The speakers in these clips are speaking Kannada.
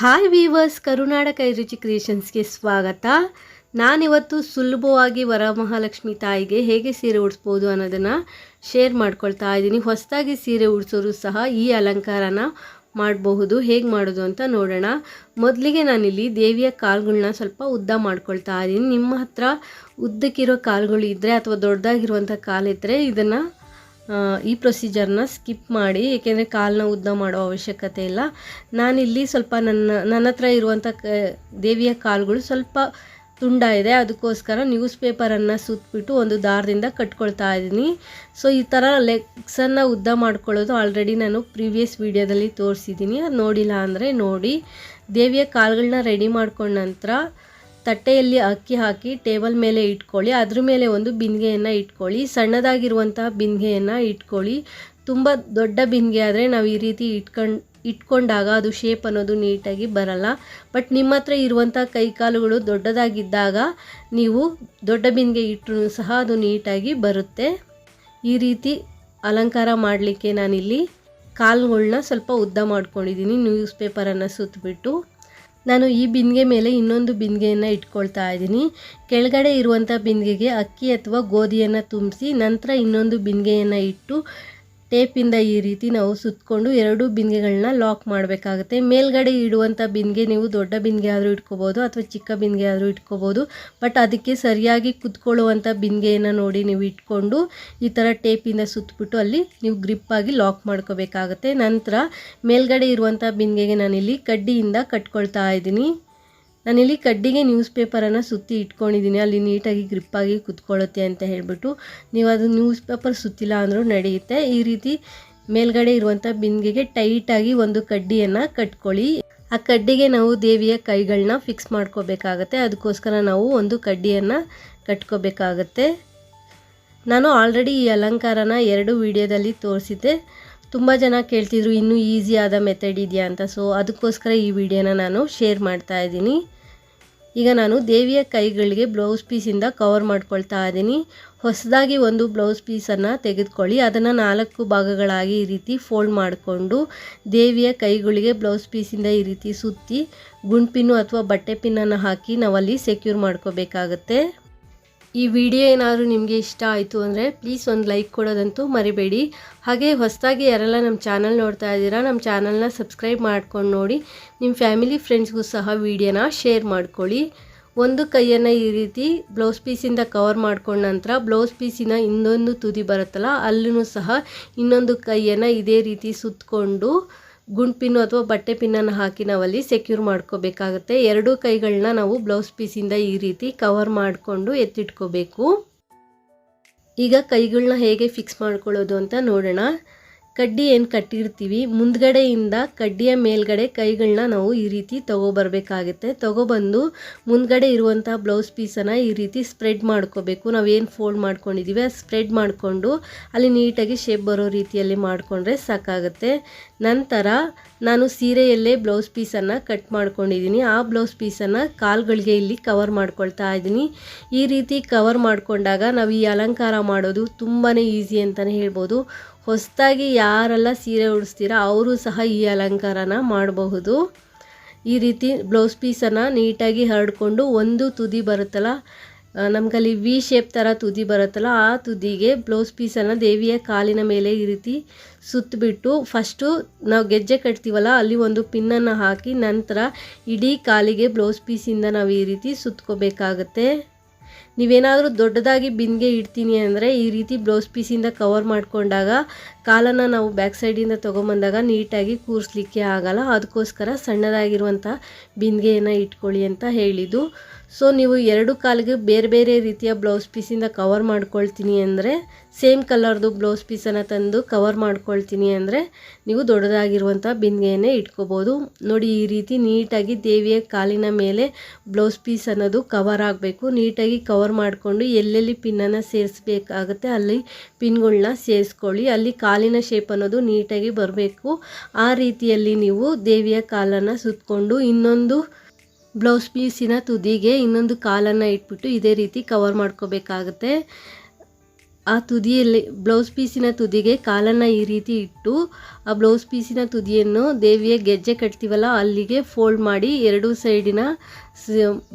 ಹಾಯ್ ವೀವರ್ಸ್, ಕರುನಾಡ ಕೈರುಚಿ ಕ್ರಿಯೇಷನ್ಸ್ಗೆ ಸ್ವಾಗತ. ನಾನಿವತ್ತು ಸುಲಭವಾಗಿ ವರಮಹಾಲಕ್ಷ್ಮಿ ತಾಯಿಗೆ ಹೇಗೆ ಸೀರೆ ಉಡಿಸ್ಬೋದು ಅನ್ನೋದನ್ನು ಶೇರ್ ಮಾಡ್ಕೊಳ್ತಾ ಇದ್ದೀನಿ. ಹೊಸದಾಗಿ ಸೀರೆ ಉಡಿಸೋರು ಸಹ ಈ ಅಲಂಕಾರನ ಮಾಡಬಹುದು. ಹೇಗೆ ಮಾಡೋದು ಅಂತ ನೋಡೋಣ. ಮೊದಲಿಗೆ ನಾನಿಲ್ಲಿ ದೇವಿಯ ಕಾಲುಗಳನ್ನ ಸ್ವಲ್ಪ ಉದ್ದ ಮಾಡ್ಕೊಳ್ತಾ ಇದ್ದೀನಿ. ನಿಮ್ಮ ಹತ್ರ ಉದ್ದಕ್ಕಿರೋ ಕಾಲುಗಳು ಇದ್ದರೆ ಅಥವಾ ದೊಡ್ಡದಾಗಿರುವಂಥ ಕಾಲಿದ್ದರೆ ಇದನ್ನು ಈ ಪ್ರೊಸೀಜರ್ನ ಸ್ಕಿಪ್ ಮಾಡಿ, ಏಕೆಂದರೆ ಕಾಲನ್ನ ಉದ್ದ ಮಾಡೋ ಅವಶ್ಯಕತೆ ಇಲ್ಲ. ನಾನಿಲ್ಲಿ ಸ್ವಲ್ಪ ನನ್ನ ಹತ್ರ ಇರುವಂಥ ದೇವಿಯ ಕಾಲುಗಳು ಸ್ವಲ್ಪ ತುಂಡ ಇದೆ, ಅದಕ್ಕೋಸ್ಕರ ನ್ಯೂಸ್ ಪೇಪರನ್ನು ಸುತ್ತಬಿಟ್ಟು ಒಂದು ದಾರದಿಂದ ಕಟ್ಕೊಳ್ತಾ ಇದ್ದೀನಿ. ಸೊ ಈ ಥರ ಲೆಗ್ಸನ್ನು ಉದ್ದ ಮಾಡ್ಕೊಳ್ಳೋದು ಆಲ್ರೆಡಿ ನಾನು ಪ್ರೀವಿಯಸ್ ವಿಡಿಯೋದಲ್ಲಿ ತೋರಿಸಿದ್ದೀನಿ. ಅದು ನೋಡಿಲ್ಲ ಅಂದರೆ ನೋಡಿ. ದೇವಿಯ ಕಾಲುಗಳನ್ನ ರೆಡಿ ಮಾಡ್ಕೊಂಡ ನಂತರ ತಟ್ಟೆಯಲ್ಲಿ ಅಕ್ಕಿ ಹಾಕಿ ಟೇಬಲ್ ಮೇಲೆ ಇಟ್ಕೊಳ್ಳಿ. ಅದ್ರ ಮೇಲೆ ಒಂದು ಬಿಂದಿಗೆಯನ್ನು ಇಟ್ಕೊಳ್ಳಿ. ಸಣ್ಣದಾಗಿರುವಂತಹ ಬಿಂದಿಗೆಯನ್ನು ಇಟ್ಕೊಳ್ಳಿ. ತುಂಬ ದೊಡ್ಡ ಬಿಂದಿಗೆ ಆದರೆ ನಾವು ಈ ರೀತಿ ಇಟ್ಕೊಂಡಾಗ ಅದು ಶೇಪ್ ಅನ್ನೋದು ನೀಟಾಗಿ ಬರಲ್ಲ. ಬಟ್ ನಿಮ್ಮ ಹತ್ರ ಇರುವಂಥ ಕೈಕಾಲುಗಳು ದೊಡ್ಡದಾಗಿದ್ದಾಗ ನೀವು ದೊಡ್ಡ ಬಿಂದಿಗೆ ಇಟ್ಟರೂ ಸಹ ಅದು ನೀಟಾಗಿ ಬರುತ್ತೆ. ಈ ರೀತಿ ಅಲಂಕಾರ ಮಾಡಲಿಕ್ಕೆ ನಾನಿಲ್ಲಿ ಕಾಲುಗಳನ್ನ ಸ್ವಲ್ಪ ಉದ್ದ ಮಾಡ್ಕೊಂಡಿದ್ದೀನಿ. ನ್ಯೂಸ್ ಪೇಪರನ್ನು ಸುತ್ತಬಿಟ್ಟು ನಾನು ಈ ಬಿಂದಿಗೆ ಮೇಲೆ ಇನ್ನೊಂದು ಬಿಂದಿಗೆಯನ್ನು ಇಟ್ಕೊಳ್ತಾ ಇದ್ದೀನಿ. ಕೆಳಗಡೆ ಇರುವಂಥ ಬಿಂದಿಗೆಗೆ ಅಕ್ಕಿ ಅಥವಾ ಗೋಧಿಯನ್ನು ತುಂಬಿಸಿ ನಂತರ ಇನ್ನೊಂದು ಬಿಂದಿಗೆಯನ್ನು ಇಟ್ಟು ಟೇಪಿಂದ ಈ ರೀತಿ ನಾವು ಸುತ್ತಕೊಂಡು ಎರಡು ಬಿಂದಿಗೆಗಳನ್ನ ಲಾಕ್ ಮಾಡಬೇಕಾಗುತ್ತೆ. ಮೇಲ್ಗಡೆ ಇಡುವಂಥ ಬಿಂದಿಗೆ ನೀವು ದೊಡ್ಡ ಬಿಂದಿಗೆ ಆದರೂ ಇಟ್ಕೋಬೋದು ಅಥವಾ ಚಿಕ್ಕ ಬಿಂದಿಗೆ ಆದರೂ ಇಟ್ಕೋಬೋದು. ಬಟ್ ಅದಕ್ಕೆ ಸರಿಯಾಗಿ ಕುತ್ಕೊಳ್ಳುವಂಥ ಬಿಂದಿಗೆಯನ್ನು ನೋಡಿ ನೀವು ಇಟ್ಕೊಂಡು ಈ ಥರ ಟೇಪಿಂದ ಸುತ್ತಬಿಟ್ಟು ಅಲ್ಲಿ ನೀವು ಗ್ರಿಪ್ಪಾಗಿ ಲಾಕ್ ಮಾಡ್ಕೋಬೇಕಾಗತ್ತೆ. ನಂತರ ಮೇಲ್ಗಡೆ ಇರುವಂಥ ಬಿಂದಿಗೆಗೆ ನಾನಿಲ್ಲಿ ಕಡ್ಡಿಯಿಂದ ಕಟ್ಕೊಳ್ತಾ ಇದ್ದೀನಿ. ನಾನಿಲ್ಲಿ ಕಡ್ಡಿಗೆ ನ್ಯೂಸ್ ಪೇಪರನ್ನು ಸುತ್ತಿ ಇಟ್ಕೊಂಡಿದ್ದೀನಿ, ಅಲ್ಲಿ ನೀಟಾಗಿ ಗ್ರಿಪ್ಪಾಗಿ ಕುತ್ಕೊಳ್ಳುತ್ತೆ ಅಂತ ಹೇಳಿಬಿಟ್ಟು. ನೀವು ಅದು ನ್ಯೂಸ್ ಪೇಪರ್ ಸುತ್ತಿಲ್ಲ ಅಂದರೂ ನಡೆಯುತ್ತೆ. ಈ ರೀತಿ ಮೇಲ್ಗಡೆ ಇರುವಂಥ ಬಿಂದಿಗೆಗೆ ಟೈಟಾಗಿ ಒಂದು ಕಡ್ಡಿಯನ್ನು ಕಟ್ಕೊಳ್ಳಿ. ಆ ಕಡ್ಡಿಗೆ ನಾವು ದೇವಿಯ ಕೈಗಳನ್ನ ಫಿಕ್ಸ್ ಮಾಡ್ಕೋಬೇಕಾಗತ್ತೆ. ಅದಕ್ಕೋಸ್ಕರ ನಾವು ಒಂದು ಕಡ್ಡಿಯನ್ನು ಕಟ್ಕೋಬೇಕಾಗತ್ತೆ. ನಾನು ಆಲ್ರೆಡಿ ಈ ಅಲಂಕಾರನ 2 ವಿಡಿಯೋದಲ್ಲಿ ತೋರಿಸಿದ್ದೆ. ತುಂಬ ಜನ ಕೇಳ್ತಿದ್ರು ಇನ್ನೂ ಈಸಿ ಆದ ಮೆಥಡ್ ಇದೆಯಾ ಅಂತ. ಸೊ ಅದಕ್ಕೋಸ್ಕರ ಈ ವಿಡಿಯೋನ ನಾನು ಶೇರ್ ಮಾಡ್ತಾ ಇದ್ದೀನಿ. ಈಗ ನಾನು ದೇವಿಯ ಕೈಗಳಿಗೆ ಬ್ಲೌಸ್ ಪೀಸಿಂದ ಕವರ್ ಮಾಡ್ಕೊಳ್ತಾ ಇದ್ದೀನಿ. ಹೊಸದಾಗಿ ಒಂದು ಬ್ಲೌಸ್ ಪೀಸನ್ನು ತೆಗೆದುಕೊಳ್ಳಿ. ಅದನ್ನು 4 ಭಾಗಗಳಾಗಿ ಈ ರೀತಿ ಫೋಲ್ಡ್ ಮಾಡಿಕೊಂಡು ದೇವಿಯ ಕೈಗಳಿಗೆ ಬ್ಲೌಸ್ ಪೀಸಿಂದ ಈ ರೀತಿ ಸುತ್ತಿ ಗುಂಡ್ಪಿನ್ನು ಅಥವಾ ಬಟ್ಟೆ ಪಿನ್ನನ್ನು ಹಾಕಿ ನಾವಲ್ಲಿ ಸೆಕ್ಯೂರ್ ಮಾಡ್ಕೋಬೇಕಾಗತ್ತೆ. ಈ ವಿಡಿಯೋ ಏನಾದರೂ ನಿಮಗೆ ಇಷ್ಟ ಆಯಿತು ಅಂದರೆ ಪ್ಲೀಸ್ ಒಂದು ಲೈಕ್ ಕೊಡೋದಂತೂ ಮರಿಬೇಡಿ. ಹಾಗೆ ಹೊಸದಾಗಿ ಯಾರೆಲ್ಲ ನಮ್ಮ ಚಾನಲ್ ನೋಡ್ತಾ ಇದ್ದೀರಾ, ನಮ್ಮ ಚಾನಲ್ನ ಸಬ್ಸ್ಕ್ರೈಬ್ ಮಾಡ್ಕೊಂಡು ನೋಡಿ. ನಿಮ್ಮ ಫ್ಯಾಮಿಲಿ ಫ್ರೆಂಡ್ಸ್ಗೂ ಸಹ ವಿಡಿಯೋನ ಶೇರ್ ಮಾಡ್ಕೊಳ್ಳಿ. ಒಂದು ಕೈಯನ್ನು ಈ ರೀತಿ ಬ್ಲೌಸ್ ಪೀಸಿಂದ ಕವರ್ ಮಾಡ್ಕೊಂಡ ನಂತರ ಬ್ಲೌಸ್ ಪೀಸಿನ ಇನ್ನೊಂದು ತುದಿ ಬರುತ್ತಲ್ಲ ಅಲ್ಲೂ ಸಹ ಇನ್ನೊಂದು ಕೈಯನ್ನು ಇದೇ ರೀತಿ ಸುತ್ತಕೊಂಡು ಗುಂಡ್ ಪಿನ್ನು ಅಥವಾ ಬಟ್ಟೆ ಪಿನ್ನನ್ನು ಹಾಕಿ ನಾವಲ್ಲಿ ಸೆಕ್ಯೂರ್ ಮಾಡ್ಕೋಬೇಕಾಗುತ್ತೆ. 2 ಕೈಗಳನ್ನ ನಾವು ಬ್ಲೌಸ್ ಪೀಸಿಂದ ಈ ರೀತಿ ಕವರ್ ಮಾಡಿಕೊಂಡು ಎತ್ತಿಟ್ಕೋಬೇಕು. ಈಗ ಕೈಗಳನ್ನ ಹೇಗೆ ಫಿಕ್ಸ್ ಮಾಡ್ಕೊಳ್ಳೋದು ಅಂತ ನೋಡೋಣ. ಕಡ್ಡಿ ಏನು ಕಟ್ಟಿರ್ತೀವಿ ಮುಂದ್ಗಡೆಯಿಂದ ಕಡ್ಡಿಯ ಮೇಲ್ಗಡೆ ಕೈಗಳನ್ನ ನಾವು ಈ ರೀತಿ ತೊಗೊಬರ್ಬೇಕಾಗುತ್ತೆ. ತೊಗೊಬಂದು ಮುಂದ್ಗಡೆ ಇರುವಂಥ ಬ್ಲೌಸ್ ಪೀಸನ್ನು ಈ ರೀತಿ ಸ್ಪ್ರೆಡ್ ಮಾಡ್ಕೋಬೇಕು. ನಾವೇನು ಫೋಲ್ಡ್ ಮಾಡ್ಕೊಂಡಿದ್ದೀವಿ ಅದು ಸ್ಪ್ರೆಡ್ ಮಾಡಿಕೊಂಡು ಅಲ್ಲಿ ನೀಟಾಗಿ ಶೇಪ್ ಬರೋ ರೀತಿಯಲ್ಲಿ ಮಾಡಿಕೊಂಡ್ರೆ ಸಾಕಾಗುತ್ತೆ. ನಂತರ ನಾನು ಸೀರೆಯಲ್ಲೇ ಬ್ಲೌಸ್ ಪೀಸನ್ನು ಕಟ್ ಮಾಡ್ಕೊಂಡಿದ್ದೀನಿ. ಆ ಬ್ಲೌಸ್ ಪೀಸನ್ನು ಕಾಲುಗಳಿಗೆ ಇಲ್ಲಿ ಕವರ್ ಮಾಡ್ಕೊಳ್ತಾ ಇದ್ದೀನಿ. ಈ ರೀತಿ ಕವರ್ ಮಾಡಿಕೊಂಡಾಗ ನಾವು ಈ ಅಲಂಕಾರ ಮಾಡೋದು ತುಂಬಾ ಈಸಿ ಅಂತಲೇ ಹೇಳ್ಬೋದು. ಹೊಸದಾಗಿ ಯಾರೆಲ್ಲ ಸೀರೆ ಉಡಿಸ್ತೀರಾ ಅವರು ಸಹ ಈ ಅಲಂಕಾರನ ಮಾಡಬಹುದು. ಈ ರೀತಿ ಬ್ಲೌಸ್ ಪೀಸನ್ನು ನೀಟಾಗಿ ಹರಡ್ಕೊಂಡು ಒಂದು ತುದಿ ಬರುತ್ತಲ್ಲ, ನಮಗಲ್ಲಿ ವಿ ಶೇಪ್ ಥರ ತುದಿ ಬರುತ್ತಲ್ಲ, ಆ ತುದಿಗೆ ಬ್ಲೌಸ್ ಪೀಸನ್ನು ದೇವಿಯ ಕಾಲಿನ ಮೇಲೆ ಈ ರೀತಿ ಸುತ್ತಬಿಟ್ಟು ಫಸ್ಟು ನಾವು ಗೆಜ್ಜೆ ಕಟ್ತೀವಲ್ಲ ಅಲ್ಲಿ ಒಂದು ಪಿನ್ನನ್ನು ಹಾಕಿ ನಂತರ ಇಡೀ ಕಾಲಿಗೆ ಬ್ಲೌಸ್ ಪೀಸಿಂದ ನಾವು ಈ ರೀತಿ ಸುತ್ತಕೋಬೇಕಾಗತ್ತೆ. ನೀವೇನಾದರೂ ದೊಡ್ಡದಾಗಿ ಬಿಂದಿಗೆ ಇಡ್ತೀನಿ ಅಂದರೆ ಈ ರೀತಿ ಬ್ಲೌಸ್ ಪೀಸಿಂದ ಕವರ್ ಮಾಡಿಕೊಂಡಾಗ ಕಾಲನ್ನು ನಾವು ಬ್ಯಾಕ್ ಸೈಡಿಂದ ತೊಗೊಂಬಂದಾಗ ನೀಟಾಗಿ ಕೂರಿಸ್ಲಿಕ್ಕೆ ಆಗಲ್ಲ. ಅದಕ್ಕೋಸ್ಕರ ಸಣ್ಣದಾಗಿರುವಂಥ ಬಿಂದಿಗೆಯನ್ನು ಇಟ್ಕೊಳ್ಳಿ ಅಂತ ಹೇಳಿದ್ದು. ಸೊ ನೀವು 2 ಕಾಲಿಗೆ ಬೇರೆ ಬೇರೆ ರೀತಿಯ ಬ್ಲೌಸ್ ಪೀಸಿಂದ ಕವರ್ ಮಾಡ್ಕೊಳ್ತೀನಿ ಅಂದರೆ ಸೇಮ್ ಕಲರ್ದು ಬ್ಲೌಸ್ ಪೀಸನ್ನು ತಂದು ಕವರ್ ಮಾಡ್ಕೊಳ್ತೀನಿ ಅಂದರೆ ನೀವು ದೊಡ್ಡದಾಗಿರುವಂಥ ಬಿಂದಿಗೆಯನ್ನೇ ಇಟ್ಕೋಬೋದು. ನೋಡಿ ಈ ರೀತಿ ನೀಟಾಗಿ ದೇವಿಯ ಕಾಲಿನ ಮೇಲೆ ಬ್ಲೌಸ್ ಪೀಸ್ ಅನ್ನೋದು ಕವರ್ ಆಗಬೇಕು. ನೀಟಾಗಿ ಕವರ್ ಮಾಡಿಕೊಂಡು ಎಲ್ಲೆಲ್ಲಿ ಪಿನ್ನನ್ನು ಸೇರಿಸ್ಬೇಕಾಗುತ್ತೆ ಅಲ್ಲಿ ಪಿನ್ಗಳನ್ನ ಸೇರಿಸ್ಕೊಳ್ಳಿ. ಅಲ್ಲಿ ಕಾಲಿನ ಶೇಪ್ ಅನ್ನೋದು ನೀಟಾಗಿ ಬರಬೇಕು. ಆ ರೀತಿಯಲ್ಲಿ ನೀವು ದೇವಿಯ ಕಾಲನ್ನು ಸುತ್ತಕೊಂಡು ಇನ್ನೊಂದು ಬ್ಲೌಸ್ ಪೀಸಿನ ತುದಿಗೆ ಇನ್ನೊಂದು ಕಾಲನ್ನು ಇಟ್ಬಿಟ್ಟು ಇದೇ ರೀತಿ ಕವರ್ ಮಾಡ್ಕೋಬೇಕಾಗುತ್ತೆ. ಆ ತುದಿಯಲ್ಲಿ ಬ್ಲೌಸ್ ಪೀಸಿನ ತುದಿಗೆ ಕಾಲನ್ನು ಈ ರೀತಿ ಇಟ್ಟು ಆ ಬ್ಲೌಸ್ ಪೀಸಿನ ತುದಿಯನ್ನು ದೇವಿಯ ಗೆಜ್ಜೆ ಕಟ್ತೀವಲ್ಲ ಅಲ್ಲಿಗೆ ಫೋಲ್ಡ್ ಮಾಡಿ ಎರಡೂ ಸೈಡಿನ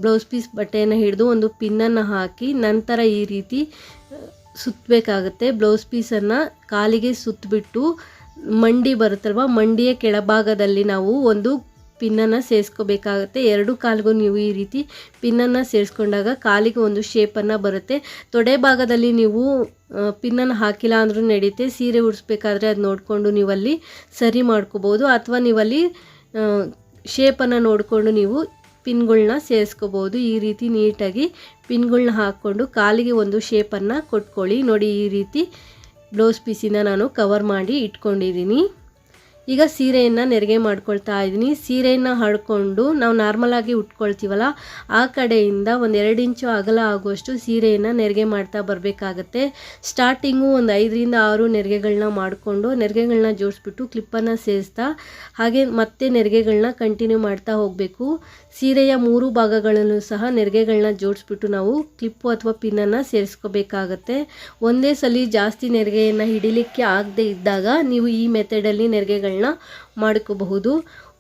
ಬ್ಲೌಸ್ ಪೀಸ್ ಬಟ್ಟೆಯನ್ನು ಹಿಡಿದು ಒಂದು ಪಿನ್ನನ್ನು ಹಾಕಿ ನಂತರ ಈ ರೀತಿ ಸುತ್ತಬೇಕಾಗುತ್ತೆ. ಬ್ಲೌಸ್ ಪೀಸನ್ನು ಕಾಲಿಗೆ ಸುತ್ತಬಿಟ್ಟು ಮಂಡಿ ಬರುತ್ತಲ್ವ, ಮಂಡಿಯ ಕೆಳಭಾಗದಲ್ಲಿ ನಾವು ಒಂದು ಪಿನ್ನನ್ನು ಸೇರಿಸ್ಕೋಬೇಕಾಗತ್ತೆ. ಎರಡು ಕಾಲಿಗೂ ನೀವು ಈ ರೀತಿ ಪಿನ್ನನ್ನು ಸೇರಿಸ್ಕೊಂಡಾಗ ಕಾಲಿಗೆ ಒಂದು ಶೇಪನ್ನು ಬರುತ್ತೆ. ತೊಡೆ ಭಾಗದಲ್ಲಿ ನೀವು ಪಿನ್ನನ್ನು ಹಾಕಿಲ್ಲ ಅಂದರೂ ನಡೆಯುತ್ತೆ. ಸೀರೆ ಉಡಿಸ್ಬೇಕಾದ್ರೆ ಅದು ನೋಡಿಕೊಂಡು ನೀವಲ್ಲಿ ಸರಿ ಮಾಡ್ಕೋಬೋದು, ಅಥವಾ ನೀವಲ್ಲಿ ಶೇಪನ್ನು ನೋಡಿಕೊಂಡು ನೀವು ಪಿನ್ಗಳನ್ನ ಸೇರಿಸ್ಕೋಬೋದು. ಈ ರೀತಿ ನೀಟಾಗಿ ಪಿನ್ಗಳನ್ನ ಹಾಕ್ಕೊಂಡು ಕಾಲಿಗೆ ಒಂದು ಶೇಪನ್ನು ಕೊಟ್ಕೊಳ್ಳಿ. ನೋಡಿ, ಈ ರೀತಿ ಬ್ಲೌಸ್ ಪೀಸಿನ ನಾನು ಕವರ್ ಮಾಡಿ ಇಟ್ಕೊಂಡಿದ್ದೀನಿ. ಈಗ ಸೀರೆಯನ್ನು ನೆರಿಗೆ ಮಾಡ್ಕೊಳ್ತಾ ಇದ್ದೀನಿ. ಸೀರೆಯನ್ನು ಹಡ್ಕೊಂಡು ನಾವು ನಾರ್ಮಲಾಗಿ ಉಟ್ಕೊಳ್ತೀವಲ್ಲ ಆ ಕಡೆಯಿಂದ ಒಂದು 2 ಇಂಚು ಅಗಲ ಆಗುವಷ್ಟು ಸೀರೆಯನ್ನು ನೆರಿಗೆ ಮಾಡ್ತಾ ಬರಬೇಕಾಗತ್ತೆ. ಸ್ಟಾರ್ಟಿಂಗು ಒಂದು 5ರಿಂದ 6 ನೆರಿಗೆಗಳನ್ನ ಮಾಡಿಕೊಂಡು ನೆರಿಗೆಗಳನ್ನ ಜೋಡಿಸ್ಬಿಟ್ಟು ಕ್ಲಿಪ್ಪನ್ನು ಸೇರಿಸ್ತಾ ಹಾಗೆ ಮತ್ತೆ ನೆರಿಗೆಗಳನ್ನ ಕಂಟಿನ್ಯೂ ಮಾಡ್ತಾ ಹೋಗಬೇಕು. ಸೀರೆಯ 3 ಭಾಗಗಳನ್ನು ಸಹ ನೆರಿಗೆಗಳನ್ನ ಜೋಡಿಸ್ಬಿಟ್ಟು ನಾವು ಕ್ಲಿಪ್ಪು ಅಥವಾ ಪಿನ್ನನ್ನು ಸೇರಿಸ್ಕೋಬೇಕಾಗತ್ತೆ. ಒಂದೇ ಸಲ ಜಾಸ್ತಿ ನೆರಿಗೆಯನ್ನು ಹಿಡಿಲಿಕ್ಕೆ ಆಗದೆ ಇದ್ದಾಗ ನೀವು ಈ ಮೆಥಡಲ್ಲಿ ನೆರಿಗೆಗಳನ್ನ ಮಾಡ್ಕೋಬಹುದು.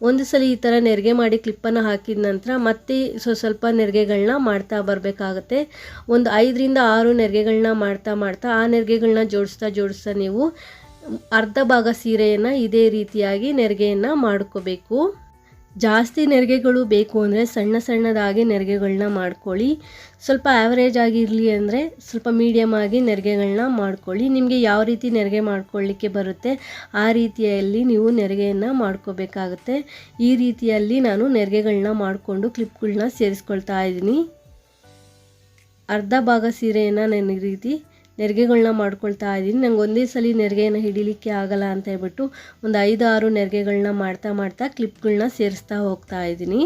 ಒಂದು ಸಲ ಈ ಥರ ನೆರಿಗೆ ಮಾಡಿ ಕ್ಲಿಪ್ಪನ್ನು ಹಾಕಿದ ನಂತರ ಮತ್ತೆ ಸ್ವಲ್ಪ ನೆರಿಗೆಗಳನ್ನ ಮಾಡ್ತಾ ಬರಬೇಕಾಗತ್ತೆ. ಒಂದು 5ರಿಂದ 6 ನೆರಿಗೆಗಳನ್ನ ಮಾಡ್ತಾ ಆ ನೆರಿಗೆಗಳನ್ನ ಜೋಡಿಸ್ತಾ ನೀವು ಅರ್ಧ ಭಾಗ ಸೀರೆಯನ್ನು ಇದೇ ರೀತಿಯಾಗಿ ನೆರಿಗೆಯನ್ನು ಮಾಡ್ಕೋಬೇಕು. ಜಾಸ್ತಿ ನೆರಿಗೆಗಳು ಬೇಕು ಅಂದರೆ ಸಣ್ಣದಾಗಿ ನೆರಿಗೆಗಳನ್ನ ಮಾಡ್ಕೊಳ್ಳಿ. ಸ್ವಲ್ಪ ಆ್ಯಾವ್ರೇಜ್ ಆಗಿರಲಿ ಅಂದರೆ ಸ್ವಲ್ಪ ಮೀಡಿಯಮ್ ಆಗಿ ನೆರಿಗೆಗಳನ್ನ ಮಾಡ್ಕೊಳ್ಳಿ. ನಿಮಗೆ ಯಾವ ರೀತಿ ನೆರಿಗೆ ಮಾಡ್ಕೊಳ್ಳಿಕ್ಕೆ ಬರುತ್ತೆ ಆ ರೀತಿಯಲ್ಲಿ ನೀವು ನೆರಿಗೆಯನ್ನು ಮಾಡ್ಕೋಬೇಕಾಗುತ್ತೆ. ಈ ರೀತಿಯಲ್ಲಿ ನಾನು ನೆರಿಗೆಗಳನ್ನ ಮಾಡಿಕೊಂಡು ಕ್ಲಿಪ್ಗಳನ್ನ ಸೇರಿಸ್ಕೊಳ್ತಾ ಇದ್ದೀನಿ. ಅರ್ಧ ಭಾಗ ಸೀರೆಯನ್ನು ನಾನು ಈ ರೀತಿ ನೆರಿಗೆಗಳನ್ನ ಮಾಡ್ಕೊಳ್ತಾ ಇದ್ದೀನಿ. ನಂಗೆ ಒಂದೇ ಸಲ ನೆರಿಗೆಯನ್ನು ಹಿಡಿಲಿಕ್ಕೆ ಆಗಲ್ಲ ಅಂತ ಹೇಳ್ಬಿಟ್ಟು ಒಂದು 5-6 ನೆರಿಗೆಗಳನ್ನ ಮಾಡ್ತಾ ಕ್ಲಿಪ್ಗಳನ್ನ ಸೇರಿಸ್ತಾ ಹೋಗ್ತಾ ಇದ್ದೀನಿ.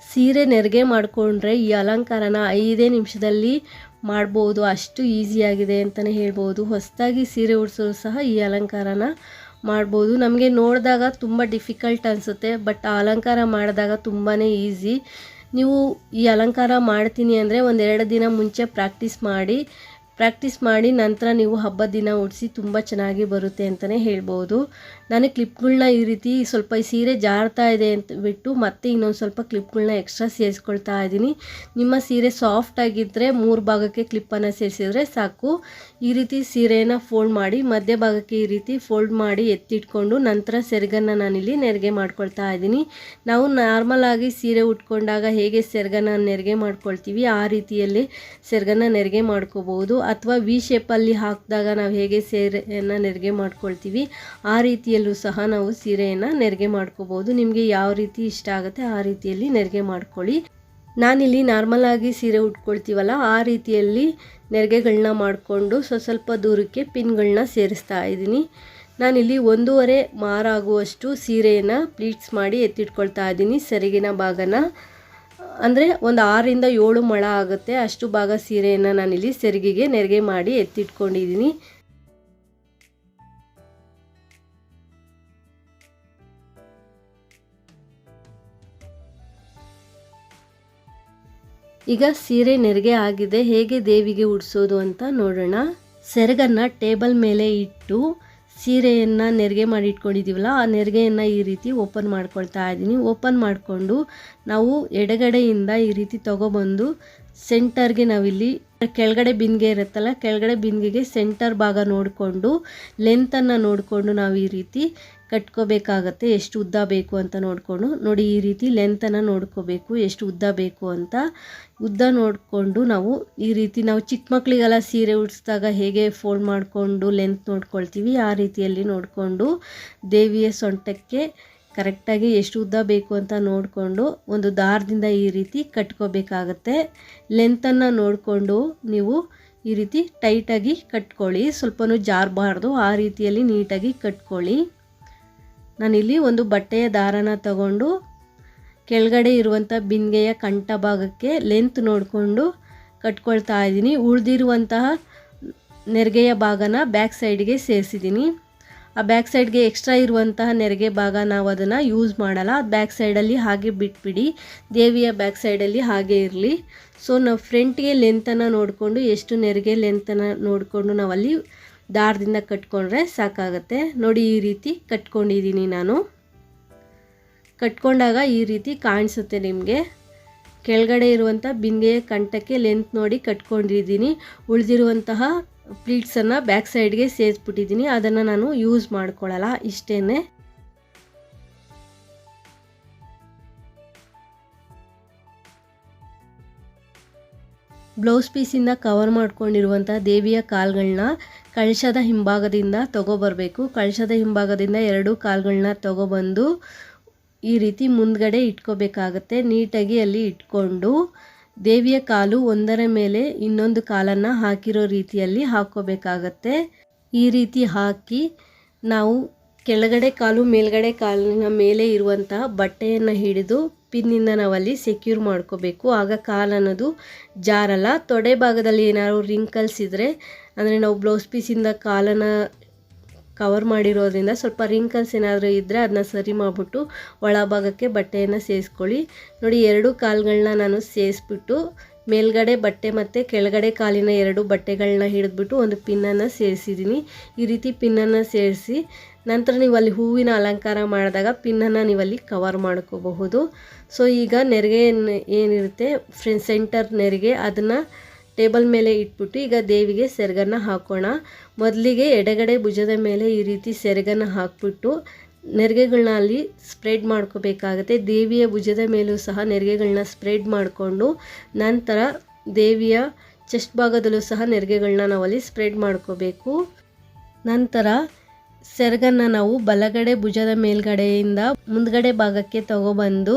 ಸೀರೆ ನೆರಿಗೆ ಮಾಡಿಕೊಂಡ್ರೆ ಈ ಅಲಂಕಾರನ 5 ನಿಮಿಷದಲ್ಲಿ ಮಾಡ್ಬೋದು, ಅಷ್ಟು ಈಸಿಯಾಗಿದೆ ಅಂತಲೇ ಹೇಳ್ಬೋದು. ಹೊಸದಾಗಿ ಸೀರೆ ಉಡಿಸೋರು ಸಹ ಈ ಅಲಂಕಾರನ ಮಾಡ್ಬೋದು. ನಮಗೆ ನೋಡಿದಾಗ ತುಂಬ ಡಿಫಿಕಲ್ಟ್ ಅನಿಸುತ್ತೆ, ಬಟ್ ಆ ಅಲಂಕಾರ ಮಾಡಿದಾಗ ತುಂಬಾ ಈಸಿ. ನೀವು ಈ ಅಲಂಕಾರ ಮಾಡ್ತೀನಿ ಅಂದರೆ ಒಂದು 2 ದಿನ ಮುಂಚೆ ಪ್ರಾಕ್ಟೀಸ್ ಮಾಡಿ ನಂತರ ನೀವು ಹಬ್ಬದ ದಿನ ಉಡಿಸಿ ತುಂಬ ಚೆನ್ನಾಗಿ ಬರುತ್ತೆ ಅಂತಲೇ ಹೇಳ್ಬೋದು. ನಾನು ಕ್ಲಿಪ್ಗಳನ್ನ ಈ ರೀತಿ ಸ್ವಲ್ಪ ಸೀರೆ ಜಾರ್ತಾ ಇದೆ ಅಂತ ಬಿಟ್ಟು ಮತ್ತೆ ಇನ್ನೊಂದು ಸ್ವಲ್ಪ ಕ್ಲಿಪ್ಗಳನ್ನ ಎಕ್ಸ್ಟ್ರಾ ಸೇರಿಸ್ಕೊಳ್ತಾ ಇದ್ದೀನಿ. ನಿಮ್ಮ ಸೀರೆ ಸಾಫ್ಟ್ ಆಗಿದ್ದರೆ 3 ಭಾಗಕ್ಕೆ ಕ್ಲಿಪ್ಪನ್ನು ಸೇರಿಸಿದ್ರೆ ಸಾಕು. ಈ ರೀತಿ ಸೀರೆಯನ್ನು ಫೋಲ್ಡ್ ಮಾಡಿ ಮಧ್ಯ ಭಾಗಕ್ಕೆ ಈ ರೀತಿ ಫೋಲ್ಡ್ ಮಾಡಿ ಎತ್ತಿಟ್ಕೊಂಡು ನಂತರ ಸೆರಗನ್ನು ನಾನಿಲ್ಲಿ ನೆರಿಗೆ ಮಾಡ್ಕೊಳ್ತಾ ಇದ್ದೀನಿ. ನಾವು ನಾರ್ಮಲ್ ಆಗಿ ಸೀರೆ ಉಟ್ಕೊಂಡಾಗ ಹೇಗೆ ಸೆರಗನ್ನು ನೆರಿಗೆ ಮಾಡ್ಕೊಳ್ತೀವಿ ಆ ರೀತಿಯಲ್ಲಿ ಸೆರಗನ್ನು ನೆರಿಗೆ ಮಾಡ್ಕೋಬೋದು, ಅಥವಾ ವಿ ಶೇಪಲ್ಲಿ ಹಾಕಿದಾಗ ನಾವು ಹೇಗೆ ಸೀರೆಯನ್ನು ನೆರಿಗೆ ಮಾಡ್ಕೊಳ್ತೀವಿ ಆ ರೀತಿಯಲ್ಲೂ ಸಹ ನಾವು ಸೀರೆಯನ್ನು ನೆರಿಗೆ ಮಾಡ್ಕೋಬೋದು. ನಿಮಗೆ ಯಾವ ರೀತಿ ಇಷ್ಟ ಆಗುತ್ತೆ ಆ ರೀತಿಯಲ್ಲಿ ನೆರಿಗೆ ಮಾಡ್ಕೊಳ್ಳಿ. ನಾನಿಲ್ಲಿ ನಾರ್ಮಲ್ ಆಗಿ ಸೀರೆ ಉಟ್ಕೊಳ್ತೀವಲ್ಲ ಆ ರೀತಿಯಲ್ಲಿ ನೆರಿಗೆಗಳನ್ನ ಮಾಡಿಕೊಂಡು ಸ್ವಲ್ಪ ದೂರಕ್ಕೆ ಪಿನ್ಗಳನ್ನ ಸೇರಿಸ್ತಾ ಇದ್ದೀನಿ. ನಾನಿಲ್ಲಿ 1.5 ಮಾರಾಗುವಷ್ಟು ಸೀರೆಯನ್ನು ಪ್ಲೀಟ್ಸ್ ಮಾಡಿ ಎತ್ತಿಟ್ಕೊಳ್ತಾ ಇದ್ದೀನಿ. ಸೆರಗಿನ ಭಾಗನ ಅಂದರೆ ಒಂದು 6ರಿಂದ 7 ಮೊಳ ಆಗುತ್ತೆ ಅಷ್ಟು ಭಾಗ ಸೀರೆಯನ್ನು ನಾನಿಲ್ಲಿ ಸೆರಗಿಗೆ ನೆರಿಗೆ ಮಾಡಿ ಎತ್ತಿಟ್ಕೊಂಡಿದ್ದೀನಿ. ಈಗ ಸೀರೆ ನೆರಿಗೆ ಆಗಿದೆ, ಹೇಗೆ ದೇವಿಗೆ ಉಡಿಸೋದು ಅಂತ ನೋಡೋಣ. ಸೆರಗನ್ನು ಟೇಬಲ್ ಮೇಲೆ ಇಟ್ಟು ಸೀರೆಯನ್ನು ನೆರಿಗೆ ಮಾಡಿ ಇಟ್ಕೊಂಡಿದ್ದೀವಲ್ಲ ಆ ನೆರಿಗೆಯನ್ನು ಈ ರೀತಿ ಓಪನ್ ಮಾಡ್ಕೊಳ್ತಾ ಇದ್ದೀನಿ. ಓಪನ್ ಮಾಡಿಕೊಂಡು ನಾವು ಎಡಗಡೆಯಿಂದ ಈ ರೀತಿ ತೊಗೊಬಂದು ಸೆಂಟರ್ಗೆ ನಾವಿಲ್ಲಿ ಕೆಳಗಡೆ ಬಿಂದಿಗೆ ಇರುತ್ತಲ್ಲ ಕೆಳಗಡೆ ಬಿಂದಿಗೆಗೆ ಸೆಂಟರ್ ಭಾಗ ನೋಡಿಕೊಂಡು ಲೆಂತನ್ನು ನೋಡಿಕೊಂಡು ನಾವು ಈ ರೀತಿ ಕಟ್ಕೋಬೇಕಾಗತ್ತೆ. ಎಷ್ಟು ಉದ್ದ ಬೇಕು ಅಂತ ನೋಡಿಕೊಂಡು ನೋಡಿ, ಈ ರೀತಿ ಲೆಂತನ್ನು ನೋಡ್ಕೋಬೇಕು ಎಷ್ಟು ಉದ್ದ ಬೇಕು ಅಂತ. ಉದ್ದ ನೋಡಿಕೊಂಡು ನಾವು ಈ ರೀತಿ ನಾವು ಚಿಕ್ಕ ಮಕ್ಕಳಿಗೆಲ್ಲ ಸೀರೆ ಉಡಿಸಿದಾಗ ಹೇಗೆ ಫೋಲ್ಡ್ ಮಾಡಿಕೊಂಡು ಲೆಂತ್ ನೋಡ್ಕೊಳ್ತೀವಿ ಆ ರೀತಿಯಲ್ಲಿ ನೋಡಿಕೊಂಡು ದೇವಿಯ ಸೊಂಟಕ್ಕೆ ಕರೆಕ್ಟಾಗಿ ಎಷ್ಟು ಉದ್ದ ಬೇಕು ಅಂತ ನೋಡಿಕೊಂಡು ಒಂದು ದಾರದಿಂದ ಈ ರೀತಿ ಕಟ್ಕೋಬೇಕಾಗತ್ತೆ. ಲೆಂತನ್ನು ನೋಡಿಕೊಂಡು ನೀವು ಈ ರೀತಿ ಟೈಟಾಗಿ ಕಟ್ಕೊಳ್ಳಿ, ಸ್ವಲ್ಪನೂ ಜಾರಬಾರ್ದು, ಆ ರೀತಿಯಲ್ಲಿ ನೀಟಾಗಿ ಕಟ್ಕೊಳ್ಳಿ. ನಾನಿಲ್ಲಿ ಒಂದು ಬಟ್ಟೆಯ ದಾರನ ತಗೊಂಡು ಕೆಳಗಡೆ ಇರುವಂಥ ಬಿಂದಿಗೆಯ ಕಂಠ ಭಾಗಕ್ಕೆ ಲೆಂತ್ ನೋಡಿಕೊಂಡು ಕಟ್ಕೊಳ್ತಾ ಇದ್ದೀನಿ. ಉಳಿದಿರುವಂತಹ ನೆರಿಗೆಯ ಭಾಗನ ಬ್ಯಾಕ್ ಸೈಡ್ಗೆ ಸೇರಿಸಿದ್ದೀನಿ. ಆ ಬ್ಯಾಕ್ ಸೈಡ್ಗೆ ಎಕ್ಸ್ಟ್ರಾ ಇರುವಂತಹ ನೆರಿಗೆ ಭಾಗ ನಾವು ಅದನ್ನು ಯೂಸ್ ಮಾಡಲ್ಲ. ಬ್ಯಾಕ್ ಸೈಡಲ್ಲಿ ಹಾಗೆ ಬಿಟ್ಬಿಡಿ, ದೇವಿಯ ಬ್ಯಾಕ್ ಸೈಡಲ್ಲಿ ಹಾಗೆ ಇರಲಿ. ಸೊ ನಾವು ಫ್ರಂಟ್ಗೆ ಲೆಂತನ್ನು ನೋಡಿಕೊಂಡು, ಎಷ್ಟು ನೆರಿಗೆ ಲೆಂತನ್ನು ನೋಡಿಕೊಂಡು ನಾವಲ್ಲಿ ದಾರದಿಂದ ಕಟ್ಕೊಂಡ್ರೆ ಸಾಕಾಗುತ್ತೆ. ನೋಡಿ, ಈ ರೀತಿ ಕಟ್ಕೊಂಡಿದ್ದೀನಿ ನಾನು. ಕಟ್ಕೊಂಡಾಗ ಈ ರೀತಿ ಕಾಣಿಸುತ್ತೆ ನಿಮಗೆ. ಕೆಳಗಡೆ ಇರುವಂಥ ಬಿಂದಿಗೆಯ ಕಂಠಕ್ಕೆ ಲೆಂತ್ ನೋಡಿ ಕಟ್ಕೊಂಡಿದ್ದೀನಿ. ಉಳಿದಿರುವಂತಹ ಪ್ಲೀಟ್ಸನ್ನು ಬ್ಯಾಕ್ ಸೈಡ್ಗೆ ಸೇರಿಸ್ಬಿಟ್ಟಿದ್ದೀನಿ. ಅದನ್ನು ನಾನು ಯೂಸ್ ಮಾಡ್ಕೊಳ್ಳಲ್ಲ, ಇಷ್ಟೇ. ಬ್ಲೌಸ್ ಪೀಸಿಂದ ಕವರ್ ಮಾಡ್ಕೊಂಡಿರುವಂಥ ದೇವಿಯ ಕಾಲುಗಳನ್ನ ಕಳಶದ ಹಿಂಭಾಗದಿಂದ ತೊಗೊಬರಬೇಕು. ಕಳಶದ ಹಿಂಭಾಗದಿಂದ 2 ಕಾಲುಗಳನ್ನ ತೊಗೊಬಂದು ಈ ರೀತಿ ಮುಂದ್ಗಡೆ ಇಟ್ಕೋಬೇಕಾಗತ್ತೆ. ನೀಟಾಗಿ ಅಲ್ಲಿ ಇಟ್ಕೊಂಡು ದೇವಿಯ ಕಾಲು ಒಂದರ ಮೇಲೆ ಇನ್ನೊಂದು ಕಾಲನ್ನು ಹಾಕಿರೋ ರೀತಿಯಲ್ಲಿ ಹಾಕ್ಕೋಬೇಕಾಗತ್ತೆ. ಈ ರೀತಿ ಹಾಕಿ ನಾವು ಕೆಳಗಡೆ ಕಾಲು ಮೇಲ್ಗಡೆ ಕಾಲಿನ ಮೇಲೆ ಇರುವಂತಹ ಬಟ್ಟೆಯನ್ನು ಹಿಡಿದು ಪಿನ್ನಿಂದ ನಾವಲ್ಲಿ ಸೆಕ್ಯೂರ್ ಮಾಡ್ಕೋಬೇಕು. ಆಗ ಕಾಲು ಅನ್ನೋದು ಜಾರಲ್ಲ. ತೊಡೆ ಭಾಗದಲ್ಲಿ ಏನಾದ್ರು ರಿಂಕಲ್ಸ್ ಇದ್ದರೆ, ಅಂದರೆ ನಾವು ಬ್ಲೌಸ್ ಪೀಸಿಂದ ಕಾಲನ್ನು ಕವರ್ ಮಾಡಿರೋದ್ರಿಂದ ಸ್ವಲ್ಪ ರಿಂಕಲ್ಸ್ ಏನಾದರೂ ಇದ್ದರೆ ಅದನ್ನ ಸರಿ ಮಾಡಿಬಿಟ್ಟು ಒಳಭಾಗಕ್ಕೆ ಬಟ್ಟೆಯನ್ನು ಸೇರಿಸ್ಕೊಳ್ಳಿ. ನೋಡಿ, 2 ಕಾಲುಗಳನ್ನ ನಾನು ಸೇರಿಸ್ಬಿಟ್ಟು ಮೇಲ್ಗಡೆ ಬಟ್ಟೆ ಮತ್ತು ಕೆಳಗಡೆ ಕಾಲಿನ 2 ಬಟ್ಟೆಗಳನ್ನ ಹಿಡಿದ್ಬಿಟ್ಟು ಒಂದು ಪಿನ್ನನ್ನು ಸೇರಿಸಿದ್ದೀನಿ. ಈ ರೀತಿ ಪಿನ್ನನ್ನು ಸೇರಿಸಿ ನಂತರ ನೀವು ಅಲ್ಲಿ ಹೂವಿನ ಅಲಂಕಾರ ಮಾಡಿದಾಗ ಪಿನ್ನನ್ನು ನೀವಲ್ಲಿ ಕವರ್ ಮಾಡ್ಕೋಬಹುದು. ಸೊ ಈಗ ನೆರಿಗೆ ಏನಿರುತ್ತೆ ಸೆಂಟರ್ ನೆರಿಗೆ, ಅದನ್ನು ಟೇಬಲ್ ಮೇಲೆ ಇಟ್ಬಿಟ್ಟು ಈಗ ದೇವಿಗೆ ಸೆರಗನ್ನು ಹಾಕೋಣ. ಮೊದಲಿಗೆ ಎಡಗಡೆ ಭುಜದ ಮೇಲೆ ಈ ರೀತಿ ಸೆರಗನ್ನು ಹಾಕ್ಬಿಟ್ಟು ನೆರಿಗೆಗಳನ್ನ ಅಲ್ಲಿ ಸ್ಪ್ರೆಡ್ ಮಾಡ್ಕೋಬೇಕಾಗತ್ತೆ. ದೇವಿಯ ಭುಜದ ಮೇಲೂ ಸಹ ನೆರಿಗೆಗಳನ್ನ ಸ್ಪ್ರೆಡ್ ಮಾಡಿಕೊಂಡು ನಂತರ ದೇವಿಯ ಚೆಸ್ಟ್ ಭಾಗದಲ್ಲೂ ಸಹ ನೆರಿಗೆಗಳನ್ನ ನಾವಲ್ಲಿ ಸ್ಪ್ರೆಡ್ ಮಾಡ್ಕೋಬೇಕು. ನಂತರ ಸೆರಗನ್ನು ನಾವು ಬಲಗಡೆ ಭುಜದ ಮೇಲ್ಗಡೆಯಿಂದ ಮುಂದ್ಗಡೆ ಭಾಗಕ್ಕೆ ತಗೊಬಂದು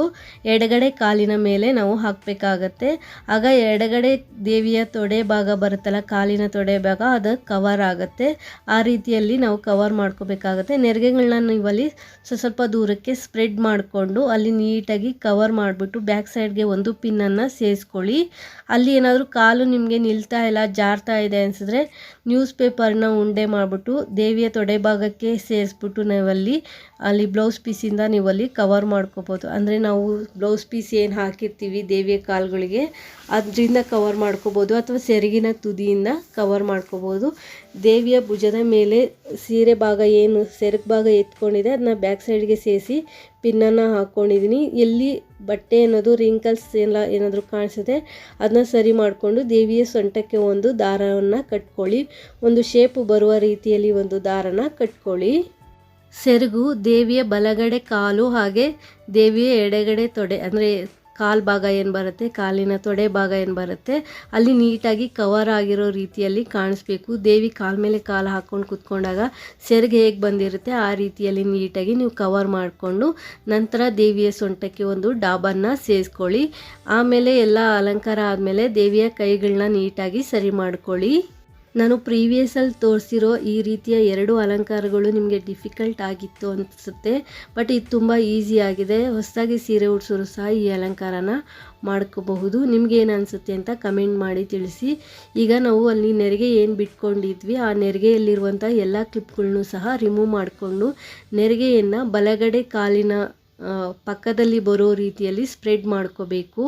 ಎಡಗಡೆ ಕಾಲಿನ ಮೇಲೆ ನಾವು ಹಾಕಬೇಕಾಗತ್ತೆ. ಆಗ ಎಡಗಡೆ ದೇವಿಯ ತೊಡೆ ಭಾಗ ಬರುತ್ತಲ್ಲ, ಕಾಲಿನ ತೊಡೆ ಭಾಗ, ಅದು ಕವರ್ ಆಗುತ್ತೆ. ಆ ರೀತಿಯಲ್ಲಿ ನಾವು ಕವರ್ ಮಾಡ್ಕೋಬೇಕಾಗತ್ತೆ. ನೆರಿಗೆಗಳನ್ನ ನೀವಲ್ಲಿ ಸ್ವಲ್ಪ ದೂರಕ್ಕೆ ಸ್ಪ್ರೆಡ್ ಮಾಡಿಕೊಂಡು ಅಲ್ಲಿ ನೀಟಾಗಿ ಕವರ್ ಮಾಡಿಬಿಟ್ಟು ಬ್ಯಾಕ್ ಸೈಡ್ಗೆ ಒಂದು ಪಿನ್ನನ್ನು ಸೇರಿಸ್ಕೊಳ್ಳಿ. ಅಲ್ಲಿ ಏನಾದರೂ ಕಾಲು ನಿಮಗೆ ನಿಲ್ತಾ ಇಲ್ಲ, ಜಾರ್ತಾ ಇದೆ ಅನಿಸಿದ್ರೆ ನ್ಯೂಸ್ ಪೇಪರ್ನ ಉಂಡೆ ಮಾಡಿಬಿಟ್ಟು ದೇವಿಯ ತೊಡೆ ಭಾಗಕ್ಕೆ ಸೇರಿಸ್ಬಿಟ್ಟು ಅಲ್ಲಿ ಬ್ಲೌಸ್ ಪೀಸಿಂದ ನೀವಲ್ಲಿ ಕವರ್ ಮಾಡ್ಕೋಬೋದು. ಅಂದರೆ ನಾವು ಬ್ಲೌಸ್ ಪೀಸ್ ಏನು ಹಾಕಿರ್ತೀವಿ ದೇವಿಯ ಕಾಲುಗಳಿಗೆ, ಅದರಿಂದ ಕವರ್ ಮಾಡ್ಕೋಬೋದು ಅಥವಾ ಸೆರಗಿನ ತುದಿಯಿಂದ ಕವರ್ ಮಾಡ್ಕೋಬೋದು. ದೇವಿಯ ಭುಜದ ಮೇಲೆ ಸೀರೆ ಭಾಗ ಏನು ಸೆರಗು ಭಾಗ ಎತ್ಕೊಂಡಿದೆ ಅದನ್ನ ಬ್ಯಾಕ್ ಸೈಡ್ಗೆ ಸೇರಿಸಿ ಪಿನ್ನನ್ನು ಹಾಕ್ಕೊಂಡಿದ್ದೀನಿ. ಎಲ್ಲಿ ಬಟ್ಟೆ ಅನ್ನೋದು ರಿಂಕಲ್ಸ್ ಎಲ್ಲ ಏನಾದರೂ ಕಾಣಿಸುತ್ತೆ ಅದನ್ನ ಸರಿ ಮಾಡಿಕೊಂಡು ದೇವಿಯ ಸೊಂಟಕ್ಕೆ ಒಂದು ದಾರವನ್ನು ಕಟ್ಕೊಳ್ಳಿ. ಒಂದು ಶೇಪು ಬರುವ ರೀತಿಯಲ್ಲಿ ಒಂದು ದಾರನ ಕಟ್ಕೊಳ್ಳಿ. ಸೆರಗು ದೇವಿಯ ಬಲಗಡೆ ಕಾಲು ಹಾಗೆ ದೇವಿಯ ಎಡಗಡೆ ತೊಡೆ, ಅಂದರೆ ಕಾಲು ಭಾಗ ಏನು ಬರುತ್ತೆ, ಕಾಲಿನ ತೊಡೆ ಭಾಗ ಏನು ಬರುತ್ತೆ, ಅಲ್ಲಿ ನೀಟಾಗಿ ಕವರ್ ಆಗಿರೋ ರೀತಿಯಲ್ಲಿ ಕಾಣಿಸ್ಬೇಕು. ದೇವಿ ಕಾಲ ಮೇಲೆ ಕಾಲು ಹಾಕ್ಕೊಂಡು ಕೂತ್ಕೊಂಡಾಗ ಸೆರಗು ಹೇಗೆ ಬಂದಿರುತ್ತೆ ಆ ರೀತಿಯಲ್ಲಿ ನೀಟಾಗಿ ನೀವು ಕವರ್ ಮಾಡಿಕೊಂಡು ನಂತರ ದೇವಿಯ ಸೊಂಟಕ್ಕೆ ಒಂದು ಡಾಬನ್ನು ಸೇರಿಸ್ಕೊಳ್ಳಿ. ಆಮೇಲೆ ಎಲ್ಲ ಅಲಂಕಾರ ಆದಮೇಲೆ ದೇವಿಯ ಕೈಗಳನ್ನ ನೀಟಾಗಿ ಸರಿ ಮಾಡ್ಕೊಳ್ಳಿ. ನಾನು ಪ್ರೀವಿಯಸಲ್ಲಿ ತೋರಿಸಿರೋ ಈ ರೀತಿಯ 2 ಅಲಂಕಾರಗಳು ನಿಮಗೆ ಡಿಫಿಕಲ್ಟ್ ಆಗಿತ್ತು ಅನಿಸುತ್ತೆ, ಬಟ್ ಇದು ತುಂಬ ಈಸಿ ಆಗಿದೆ. ಹೊಸದಾಗಿ ಸೀರೆ ಉಡ್ಸೋರು ಸಹ ಈ ಅಲಂಕಾರನ ಮಾಡ್ಕೋಬಹುದು. ನಿಮಗೇನು ಅನಿಸುತ್ತೆ ಅಂತ ಕಮೆಂಟ್ ಮಾಡಿ ತಿಳಿಸಿ. ಈಗ ನಾವು ಅಲ್ಲಿ ನೆರಿಗೆ ಏನು ಬಿಟ್ಕೊಂಡಿದ್ವಿ ಆ ನೆರಿಗೆಯಲ್ಲಿರುವಂಥ ಎಲ್ಲ ಕ್ಲಿಪ್ಗಳನ್ನೂ ಸಹ ರಿಮೂವ್ ಮಾಡಿಕೊಂಡು ನೆರಿಗೆಯನ್ನು ಬಲಗಡೆ ಕಾಲಿನ ಪಕ್ಕದಲ್ಲಿ ಬರೋ ರೀತಿಯಲ್ಲಿ ಸ್ಪ್ರೆಡ್ ಮಾಡ್ಕೋಬೇಕು.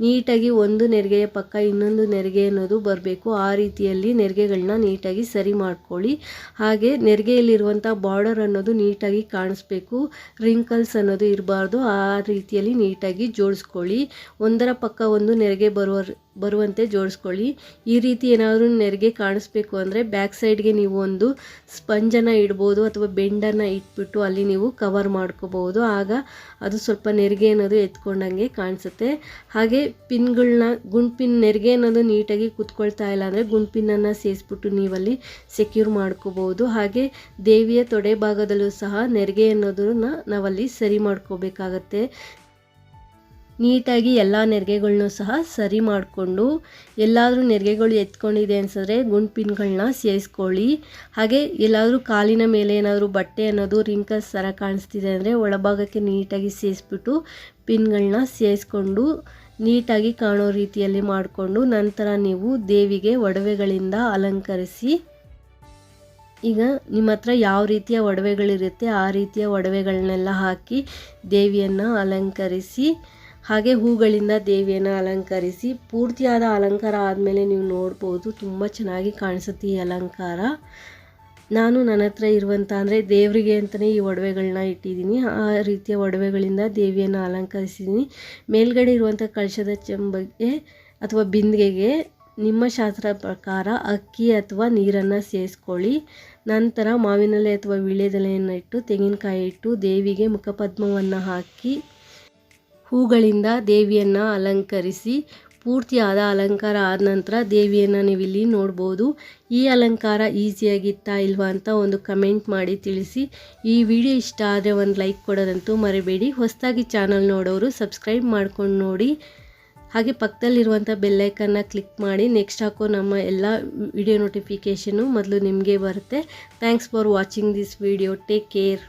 ನೀಟಾಗಿ ಒಂದು ನೆರಿಗೆಯ ಪಕ್ಕ ಇನ್ನೊಂದು ನೆರಿಗೆ ಅನ್ನೋದು ಬರಬೇಕು. ಆ ರೀತಿಯಲ್ಲಿ ನೆರಿಗೆಗಳನ್ನ ನೀಟಾಗಿ ಸರಿ ಮಾಡ್ಕೊಳ್ಳಿ. ಹಾಗೆ ನೆರಿಗೆಯಲ್ಲಿರುವಂಥ ಬಾರ್ಡರ್ ಅನ್ನೋದು ನೀಟಾಗಿ ಕಾಣಿಸ್ಬೇಕು, ರಿಂಕಲ್ಸ್ ಅನ್ನೋದು ಇರಬಾರ್ದು. ಆ ರೀತಿಯಲ್ಲಿ ನೀಟಾಗಿ ಜೋಡಿಸ್ಕೊಳ್ಳಿ. ಒಂದರ ಪಕ್ಕ ಒಂದು ನೆರಿಗೆ ಬರುವಂತೆ ಜೋಡಿಸ್ಕೊಳ್ಳಿ. ಈ ರೀತಿ ಏನಾದರೂ ನೆರಿಗೆ ಕಾಣಿಸ್ಬೇಕು ಅಂದರೆ ಬ್ಯಾಕ್ ಸೈಡ್ಗೆ ನೀವು ಒಂದು ಸ್ಪಂಜನ್ನು ಇಡ್ಬೋದು ಅಥವಾ ಬೆಂಡನ್ನು ಇಟ್ಬಿಟ್ಟು ಅಲ್ಲಿ ನೀವು ಕವರ್ ಮಾಡ್ಕೋಬಹುದು. ಆಗ ಅದು ಸ್ವಲ್ಪ ನೆರಿಗೆ ಅನ್ನೋದು ಎತ್ಕೊಂಡಂಗೆ ಕಾಣಿಸುತ್ತೆ. ಹಾಗೆ ಪಿನ್ಗಳನ್ನ ಗುಂಡ್ಪಿನ್ ನೆರಿಗೆ ಅನ್ನೋದು ನೀಟಾಗಿ ಕುತ್ಕೊಳ್ತಾ ಇಲ್ಲ ಅಂದರೆ ಗುಂಡ್ಪಿನ್ನನ್ನು ಸೇರಿಸ್ಬಿಟ್ಟು ನೀವಲ್ಲಿ ಸೆಕ್ಯೂರ್ ಮಾಡ್ಕೋಬಹುದು. ಹಾಗೆ ದೇವಿಯ ತೊಡೆ ಭಾಗದಲ್ಲೂ ಸಹ ನೆರಿಗೆ ಅನ್ನೋದನ್ನ ನಾವಲ್ಲಿ ಸರಿ ಮಾಡ್ಕೋಬೇಕಾಗತ್ತೆ. ನೀಟಾಗಿ ಎಲ್ಲ ನೆರಿಗೆಗಳನ್ನೂ ಸಹ ಸರಿ ಮಾಡಿಕೊಂಡು ಎಲ್ಲಾದರೂ ನೆರಿಗೆಗಳು ಎತ್ಕೊಂಡಿದೆ ಅನ್ಸಿದ್ರೆ ಗುಂಡು ಪಿನ್ಗಳನ್ನ ಸೇರಿಸ್ಕೊಳ್ಳಿ. ಹಾಗೆ ಎಲ್ಲಾದರೂ ಕಾಲಿನ ಮೇಲೆ ಏನಾದರೂ ಬಟ್ಟೆ ಅನ್ನೋದು ರಿಂಕಲ್ಸ್ ಥರ ಕಾಣಿಸ್ತಿದೆ ಅಂದರೆ ಒಳಭಾಗಕ್ಕೆ ನೀಟಾಗಿ ಸೇರಿಸ್ಬಿಟ್ಟು ಪಿನ್ಗಳನ್ನ ಸೇರಿಸ್ಕೊಂಡು ನೀಟಾಗಿ ಕಾಣೋ ರೀತಿಯಲ್ಲಿ ಮಾಡಿಕೊಂಡು ನಂತರ ನೀವು ದೇವಿಗೆ ಒಡವೆಗಳಿಂದ ಅಲಂಕರಿಸಿ. ಈಗ ನಿಮ್ಮ ಹತ್ರ ಯಾವ ರೀತಿಯ ಒಡವೆಗಳಿರುತ್ತೆ ಆ ರೀತಿಯ ಒಡವೆಗಳನ್ನೆಲ್ಲ ಹಾಕಿ ದೇವಿಯನ್ನು ಅಲಂಕರಿಸಿ, ಹಾಗೆ ಹೂಗಳಿಂದ ದೇವಿಯನ್ನು ಅಲಂಕರಿಸಿ. ಪೂರ್ತಿಯಾದ ಅಲಂಕಾರ ಆದಮೇಲೆ ನೀವು ನೋಡ್ಬೋದು ತುಂಬ ಚೆನ್ನಾಗಿ ಕಾಣಿಸುತ್ತೆ ಈ ಅಲಂಕಾರ. ನಾನು ನನ್ನ ಹತ್ರ ಇರುವಂಥ ಅಂದರೆ ದೇವರಿಗೆ ಅಂತಲೇ ಈ ಒಡವೆಗಳನ್ನ ಇಟ್ಟಿದ್ದೀನಿ. ಆ ರೀತಿಯ ಒಡವೆಗಳಿಂದ ದೇವಿಯನ್ನು ಅಲಂಕರಿಸಿದ್ದೀನಿ. ಮೇಲ್ಗಡೆ ಇರುವಂಥ ಕಳಶದ ಚೆಂಬಗೆ ಅಥವಾ ಬಿಂದಿಗೆಗೆ ನಿಮ್ಮ ಶಾಸ್ತ್ರ ಪ್ರಕಾರ ಅಕ್ಕಿ ಅಥವಾ ನೀರನ್ನು ಸೇರಿಸ್ಕೊಳ್ಳಿ. ನಂತರ ಮಾವಿನೆಲೆ ಅಥವಾ ವೀಳ್ಯದೆಲೆಯನ್ನು ಇಟ್ಟು, ತೆಂಗಿನಕಾಯಿ ಇಟ್ಟು ದೇವಿಗೆ ಮುಖಪದ್ಮವನ್ನು ಹಾಕಿ ಹೂಗಳಿಂದ ದೇವಿಯನ್ನು ಅಲಂಕರಿಸಿ. ಪೂರ್ತಿಯಾದ ಅಲಂಕಾರ ಆದ ನಂತರ ದೇವಿಯನ್ನು ನೀವಿಲ್ಲಿ ನೋಡ್ಬೋದು. ಈ ಅಲಂಕಾರ ಈಸಿಯಾಗಿತ್ತಾ ಇಲ್ವಾ ಅಂತ ಒಂದು ಕಮೆಂಟ್ ಮಾಡಿ ತಿಳಿಸಿ. ಈ ವಿಡಿಯೋ ಇಷ್ಟ ಆದರೆ ಒಂದು ಲೈಕ್ ಕೊಡೋದಂತೂ ಮರಿಬೇಡಿ. ಹೊಸದಾಗಿ ಚಾನಲ್ ನೋಡೋರು ಸಬ್ಸ್ಕ್ರೈಬ್ ಮಾಡ್ಕೊಂಡು ನೋಡಿ. ಹಾಗೆ ಪಕ್ಕದಲ್ಲಿರುವಂಥ ಬೆಲ್ಲೈಕನ್ನ ಕ್ಲಿಕ್ ಮಾಡಿ. ನೆಕ್ಸ್ಟ್ ಹಾಕೋ ನಮ್ಮ ಎಲ್ಲ ವಿಡಿಯೋ ನೋಟಿಫಿಕೇಷನ್ನು ಮೊದಲು ನಿಮಗೆ ಬರುತ್ತೆ. Thanks for watching this video. Take care.